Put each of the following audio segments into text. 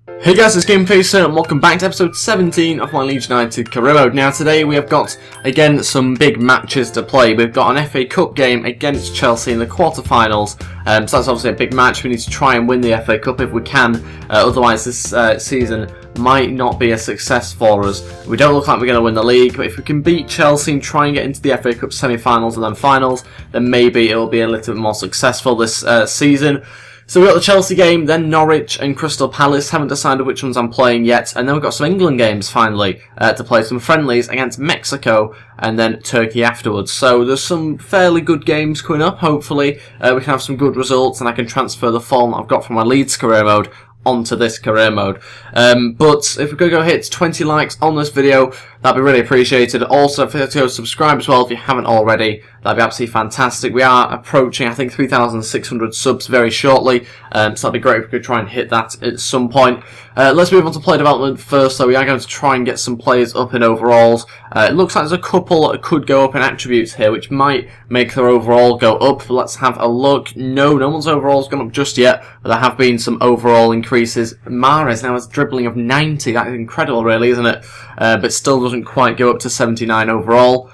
Hey guys, it's GameFacer and welcome back to episode 17 of my Leeds United Career Mode. Now today we have got, again, some big matches to play. We've got an FA Cup game against Chelsea in the quarterfinals. So that's obviously a big match. We need to try and win the FA Cup if we can. Otherwise this season might not be a success for us. We don't look like we're going to win the league, but if we can beat Chelsea and try and get into the FA Cup semi-finals and then finals, then maybe it'll be a little bit more successful this season. So we've got the Chelsea game, then Norwich and Crystal Palace. Haven't decided which ones I'm playing yet. And then we've got some England games, finally, to play some friendlies against Mexico and then Turkey afterwards. So there's some fairly good games coming up, hopefully. We can have some good results and I can transfer the form that I've got from my Leeds career mode onto this career mode. But if we could go hit 20 likes on this video, that'd be really appreciated. Also, forget to go subscribe as well if you haven't already. That'd be absolutely fantastic. We are approaching, I think, 3,600 subs very shortly, so that'd be great if we could try and hit that at some point. Let's move on to player development first. So we are going to try and get some players up in overalls. It looks like there's a couple that could go up in attributes here, which might make their overall go up. Let's have a look. No one's overall's gone up just yet, but there have been some overall increases. Mahrez now has dribbling of 90. That is incredible, really, isn't it? But still doesn't quite go up to 79 overall.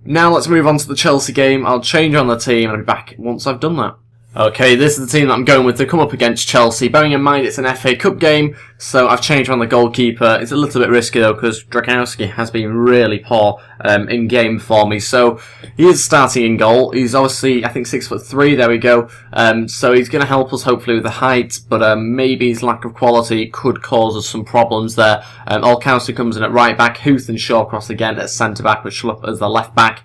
Now let's move on to the Chelsea game. I'll change on the team and I'll be back once I've done that. Okay, this is the team that I'm going with to come up against Chelsea. Bearing in mind it's an FA Cup game, so I've changed on the goalkeeper. It's a little bit risky though because Drakowski has been really poor in game for me. So he is starting in goal. He's obviously, I think, 6'3". There we go. So he's going to help us hopefully with the height, but maybe his lack of quality could cause us some problems there. Olkowski comes in at right back. Huth and Shawcross again at centre back with Schlupp as the left back.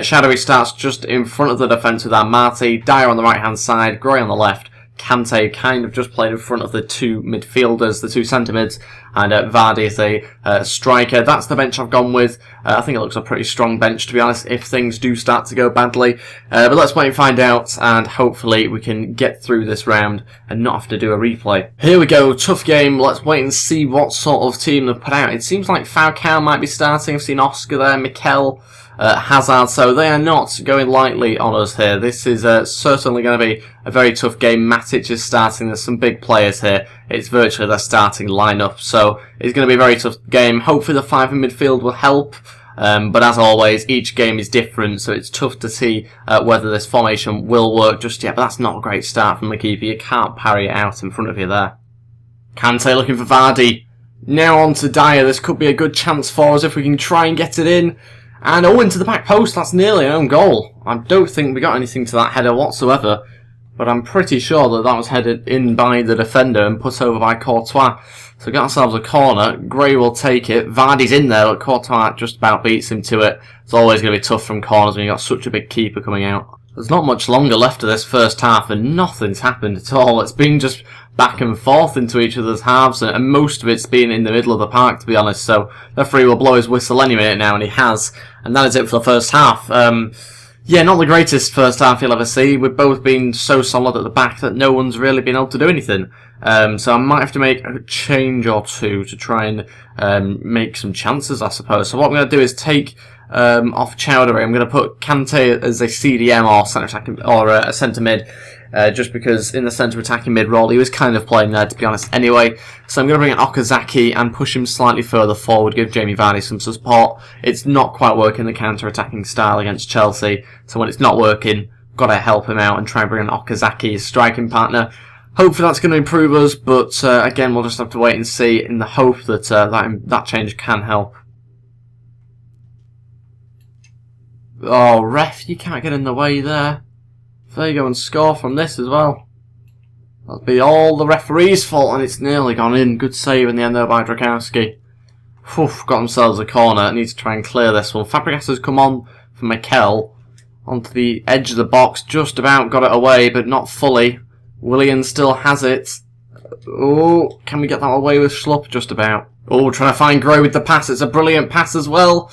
Shadowy starts just in front of the defence with Amati, Dyer on the right hand side, Gray on the left, Kante kind of just playing in front of the two midfielders, the two centre mids, and Vardy is a striker. That's the bench I've gone with. I think it looks a pretty strong bench, to be honest, if things do start to go badly. But let's wait and find out, and hopefully we can get through this round and not have to do a replay. Here we go, tough game. Let's wait and see what sort of team they've put out. It seems like Falcao might be starting. I've seen Oscar there, Mikel, Hazard, so they are not going lightly on us here. This is certainly going to be a very tough game. Matic is starting. There's some big players here. It's virtually their starting lineup, so it's going to be a very tough game. Hopefully the five in midfield will help, but as always, each game is different, so it's tough to see whether this formation will work just yet, but that's not a great start from the keeper. You can't parry it out in front of you there. Kante looking for Vardy. Now on to Dyer. This could be a good chance for us if we can try and get it in. And into the back post, that's nearly an own goal. I don't think we got anything to that header whatsoever, but I'm pretty sure that that was headed in by the defender and put over by Courtois. So we got ourselves a corner. Gray will take it. Vardy's in there, but Courtois just about beats him to it. It's always going to be tough from corners when you've got such a big keeper coming out. There's not much longer left of this first half, and nothing's happened at all. It's been just back and forth into each other's halves, and most of it's been in the middle of the park, to be honest. So the referee will blow his whistle any minute now, and he has. And that is it for the first half. Yeah, not the greatest first half you'll ever see. We've both been so solid at the back that no one's really been able to do anything. So I might have to make a change or two to try and make some chances, I suppose. So what I'm going to do is take off Chowdhury. I'm going to put Kante as a CDM or centre attacking or a centre mid, just because in the centre attacking mid role he was kind of playing there, to be honest. Anyway, so I'm going to bring in Okazaki and push him slightly further forward, give Jamie Vardy some support. It's not quite working the counter attacking style against Chelsea, so when it's not working, got to help him out and try and bring in Okazaki as striking partner. Hopefully that's going to improve us, but again we'll just have to wait and see in the hope that that change can help. Oh, ref, you can't get in the way there. There you go and score from this as well. That'll be all the referee's fault, and it's nearly gone in. Good save in the end there by Drakowski. Got themselves a corner. Need to try and clear this one. Fabregas has come on for Mikel. Onto the edge of the box. Just about got it away, but not fully. Willian still has it. Oh, can we get that away with Schlupp? Just about. Oh, trying to find Gray with the pass. It's a brilliant pass as well.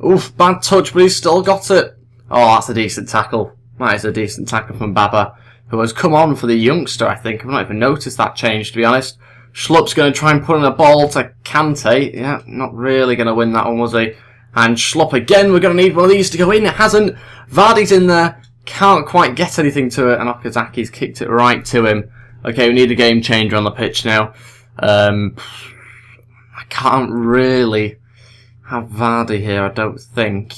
Oof, bad touch, but he's still got it. Oh, that's a decent tackle. That is a decent tackle from Baba, who has come on for the youngster, I think. I've not even noticed that change, to be honest. Schlupp's going to try and put in a ball to Kante. Yeah, not really going to win that one, was he? And Schlupp again. We're going to need one of these to go in. It hasn't. Vardy's in there. Can't quite get anything to it, and Okazaki's kicked it right to him. Okay, we need a game changer on the pitch now. I can't really have Vardy here, I don't think.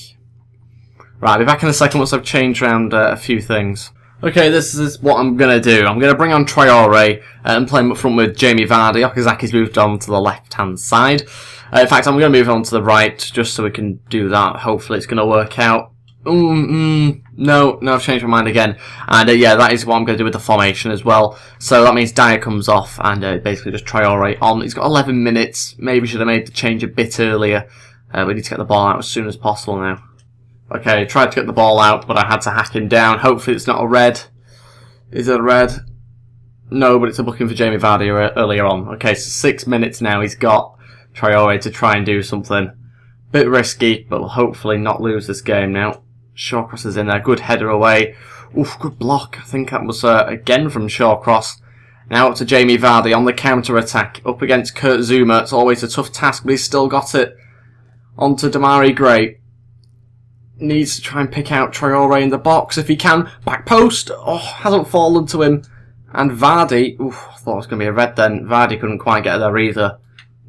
Right, I'll be back in a second once I've changed around a few things. Okay, this is what I'm going to do. I'm going to bring on Traore and play him up front with Jamie Vardy. Okazaki's moved on to the left-hand side. In fact, I'm going to move on to the right just so we can do that. Hopefully it's going to work out. No, I've changed my mind again. And yeah, that is what I'm going to do with the formation as well. So that means Dyer comes off and basically just Traore on. He's got 11 minutes. Maybe should have made the change a bit earlier. We need to get the ball out as soon as possible now. Okay, tried to get the ball out, but I had to hack him down. Hopefully it's not a red. Is it a red? No, but it's a booking for Jamie Vardy earlier on. Okay, so 6 minutes now he's got Traore to try and do something. Bit risky, but we'll hopefully not lose this game now. Shawcross is in there. Good header away. Oof, good block. I think that was again from Shawcross. Now up to Jamie Vardy on the counter-attack. Up against Kurt Zouma. It's always a tough task, but he's still got it. On to Damari Gray. Needs to try and pick out Traore in the box if he can. Back post. Oh, hasn't fallen to him. And Vardy. Oof, I thought it was going to be a red then. Vardy couldn't quite get there either.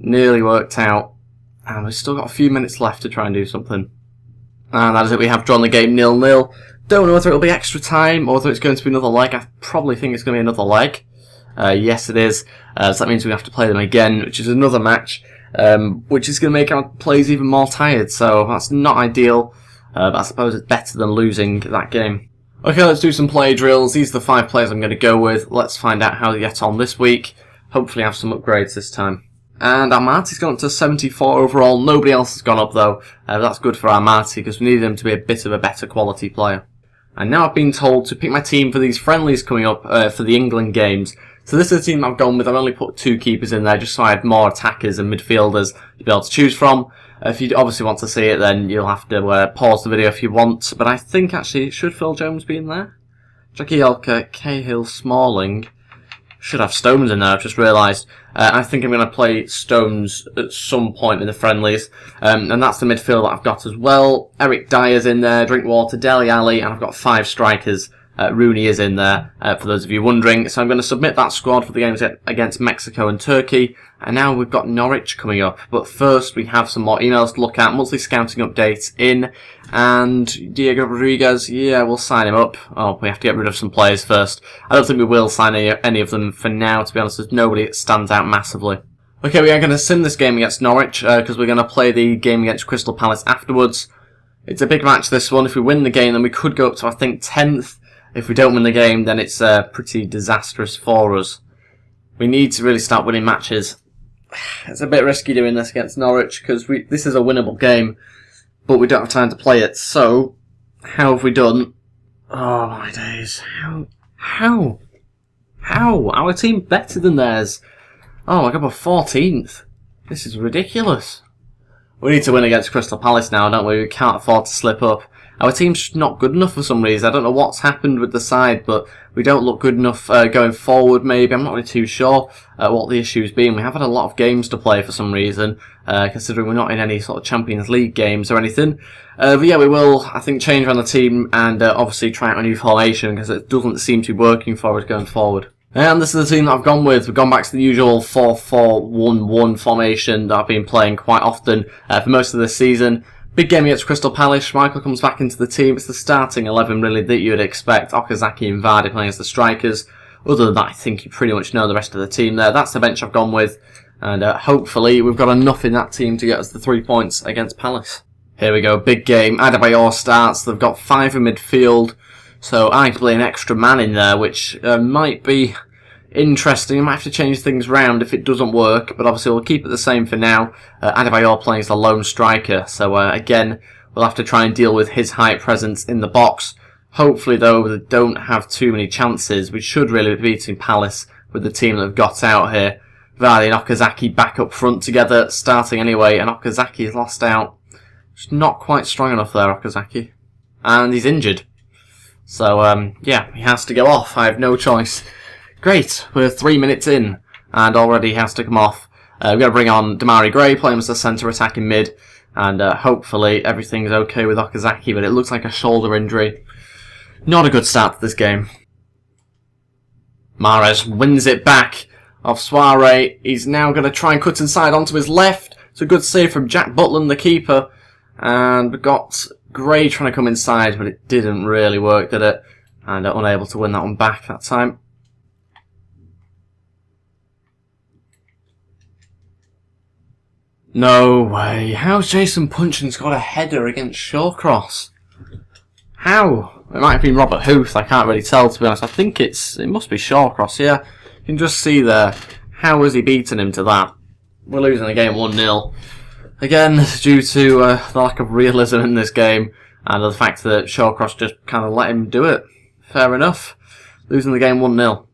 Nearly worked out. And we've still got a few minutes left to try and do something. And that is it. We have drawn the game 0-0. Don't know whether it'll be extra time or whether it's going to be another leg. I probably think it's going to be another leg. Yes, it is. So that means we have to play them again, which is another match. Which is going to make our players even more tired. So that's not ideal. But I suppose it's better than losing that game. Okay, let's do some play drills. These are the 5 players I'm going to go with. Let's find out how they get on this week. Hopefully have some upgrades this time. And Amati's gone up to 74 overall. Nobody else has gone up though. That's good for Amati because we need him to be a bit of a better quality player. And now I've been told to pick my team for these friendlies coming up for the England games. So this is the team I've gone with. I've only put 2 keepers in there just so I had more attackers and midfielders to be able to choose from. If you obviously want to see it, then you'll have to pause the video if you want. But I think actually, should Phil Jones be in there? Jackie Elka, Cahill, Smalling. Should have Stones in there, I've just realised. I think I'm going to play Stones at some point in the friendlies. And that's the midfield that I've got as well. Eric Dyer's in there, Drinkwater, Dele Alli, and I've got 5 strikers. Rooney is in there, for those of you wondering. So I'm going to submit that squad for the games against Mexico and Turkey. And now we've got Norwich coming up. But first, we have some more emails to look at. Monthly scouting updates in. And Diego Rodriguez, yeah, we'll sign him up. Oh, we have to get rid of some players first. I don't think we will sign any of them for now, to be honest. There's nobody that stands out massively. Okay, we are going to sim this game against Norwich, because we're going to play the game against Crystal Palace afterwards. It's a big match, this one. If we win the game, then we could go up to, I think, 10th. If we don't win the game, then it's pretty disastrous for us. We need to really start winning matches. It's a bit risky doing this against Norwich, because this is a winnable game, but we don't have time to play it. So, how have we done? Oh my days. How? Our team better than theirs. Oh my god, we're 14th. This is ridiculous. We need to win against Crystal Palace now, don't we? We can't afford to slip up. Our team's just not good enough for some reason. I don't know what's happened with the side, but we don't look good enough going forward, maybe. I'm not really too sure what the issue's been. We have had a lot of games to play for some reason, considering we're not in any sort of Champions League games or anything. But yeah, we will, I think, change around the team and obviously try out a new formation, because it doesn't seem to be working for us going forward. And this is the team that I've gone with. We've gone back to the usual 4-4-1-1 formation that I've been playing quite often for most of this season. Big game against Crystal Palace. Schmeichel comes back into the team. It's the starting 11 really that you would expect. Okazaki and Vardy playing as the strikers. Other than that, I think you pretty much know the rest of the team there. That's the bench I've gone with. And hopefully we've got enough in that team to get us the 3 points against Palace. Here we go, big game. Adebayor starts. They've got 5 in midfield. So arguably an extra man in there, which might be interesting. I might have to change things around if it doesn't work, but obviously we'll keep it the same for now. Adebayor playing as the lone striker, so again, we'll have to try and deal with his high presence in the box. Hopefully, though, we don't have too many chances. We should really be beating Palace with the team that have got out here. Vardy and Okazaki back up front together, starting anyway, and Okazaki's lost out. Just not quite strong enough there, Okazaki. And he's injured. So, yeah, he has to go off. I have no choice. Great, we're 3 minutes in, and already he has to come off. We're going to bring on Damari Gray, play him as a centre attacking mid, and hopefully everything's okay with Okazaki, but it looks like a shoulder injury. Not a good start to this game. Mahrez wins it back. of Suarez. He's now going to try and cut inside onto his left. It's a good save from Jack Butland, the keeper. And we've got Gray trying to come inside, but it didn't really work, did it? And unable to win that one back that time. No way. How's Jason Punchin's got a header against Shawcross? How? It might have been Robert Huth, I can't really tell, to be honest. I think it must be Shawcross, yeah. You can just see there. How has he beaten him to that? We're losing the game 1-0. Again, due to the lack of realism in this game, and the fact that Shawcross just kind of let him do it. Fair enough. Losing the game 1-0.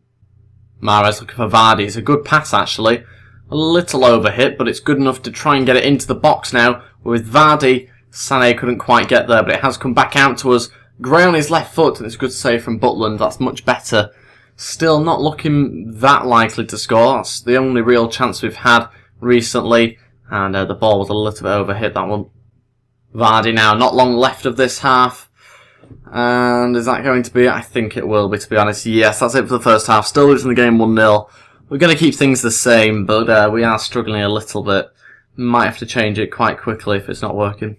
Mahrez looking for Vardy. It's a good pass, actually. A little overhit, but it's good enough to try and get it into the box now. With Vardy, Sané couldn't quite get there, but it has come back out to us. Gray on his left foot, and it's a good save from Butland. That's much better. Still not looking that likely to score. That's the only real chance we've had recently. And the ball was a little bit overhit, that one. Vardy now, not long left of this half. And is that going to be it? I think it will be, to be honest. Yes, that's it for the first half. Still losing the game 1-0. We're going to keep things the same, but we are struggling a little bit. Might have to change it quite quickly if it's not working.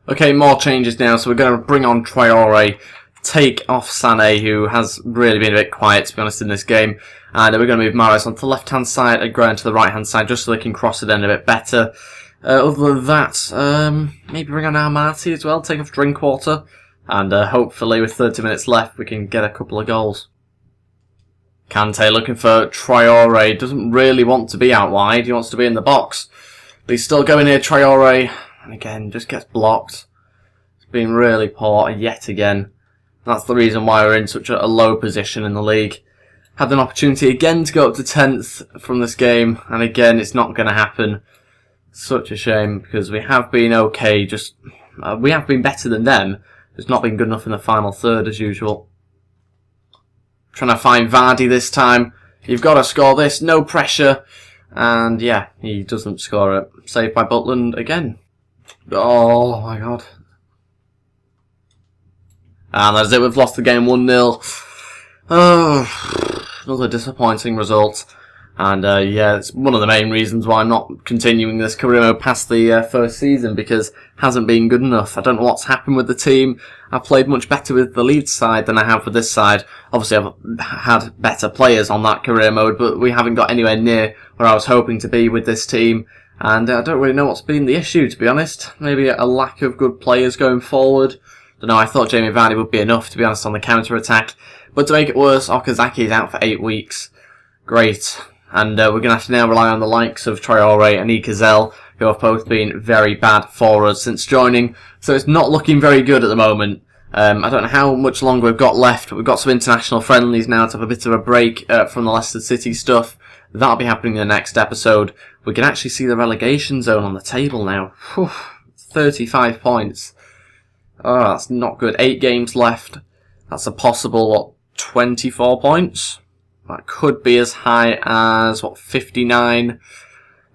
Okay, more changes now. So we're going to bring on Traore, take off Sané, who has really been a bit quiet, to be honest, in this game. And we're going to move Mahrez onto the left-hand side and Gray onto the right-hand side, just so they can cross it in a bit better. Other than that, maybe bring on Armati as well, take off Drinkwater. And hopefully with 30 minutes left, we can get a couple of goals. Kante looking for Traore. Doesn't really want to be out wide. He wants to be in the box. But he's still going here, Traore. And again, just gets blocked. It's been really poor yet again. That's the reason why we're in such a low position in the league. Had an opportunity again to go up to 10th from this game. And again, it's not going to happen. Such a shame, because we have been okay. Just we have been better than them. It's not been good enough in the final third as usual. Trying to find Vardy this time. You've got to score this. No pressure. And yeah, he doesn't score it. Saved by Butland again. Oh my god. And that's it. We've lost the game 1-0. Oh, another disappointing result. And yeah, it's one of the main reasons why I'm not continuing this career mode past the first season, because it hasn't been good enough. I don't know what's happened with the team. I've played much better with the Leeds side than I have with this side. Obviously, I've had better players on that career mode, but we haven't got anywhere near where I was hoping to be with this team. And I don't really know what's been the issue, to be honest. Maybe a lack of good players going forward. I don't know, I thought Jamie Vardy would be enough, to be honest, on the counter-attack. But to make it worse, Okazaki is out for 8 weeks. Great. And we're going to have to now rely on the likes of Traore and Ikazel, who have both been very bad for us since joining. So it's not looking very good at the moment. I don't know how much longer we've got left. We've got some international friendlies now to have a bit of a break from the Leicester City stuff. That'll be happening in the next episode. We can actually see the relegation zone on the table now. Whew, 35 points. Oh, that's not good. 8 games left. That's a possible, what, 24 points? That could be as high as, what, 59?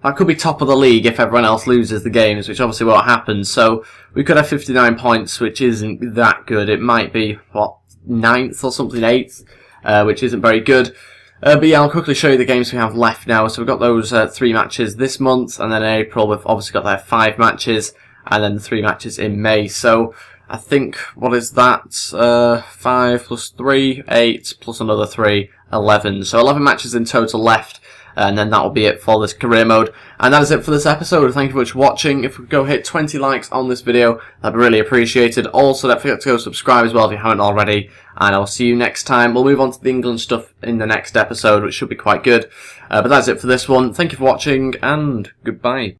That could be top of the league if everyone else loses the games, which obviously won't happen. So we could have 59 points, which isn't that good. It might be, what, 9th or something, 8th, which isn't very good. But yeah, I'll quickly show you the games we have left now. So we've got those 3 matches this month, and then in April we've obviously got their 5 matches, and then 3 matches in May. So I think, what is that? 5 plus 3, 8 plus another 3, 11. So 11 matches in total left, and then that will be it for this career mode. And that is it for this episode. Thank you very much for watching. If we could go hit 20 likes on this video, that'd be really appreciated. Also, don't forget to go subscribe as well if you haven't already. And I'll see you next time. We'll move on to the England stuff in the next episode, which should be quite good. But that's it for this one. Thank you for watching, and goodbye.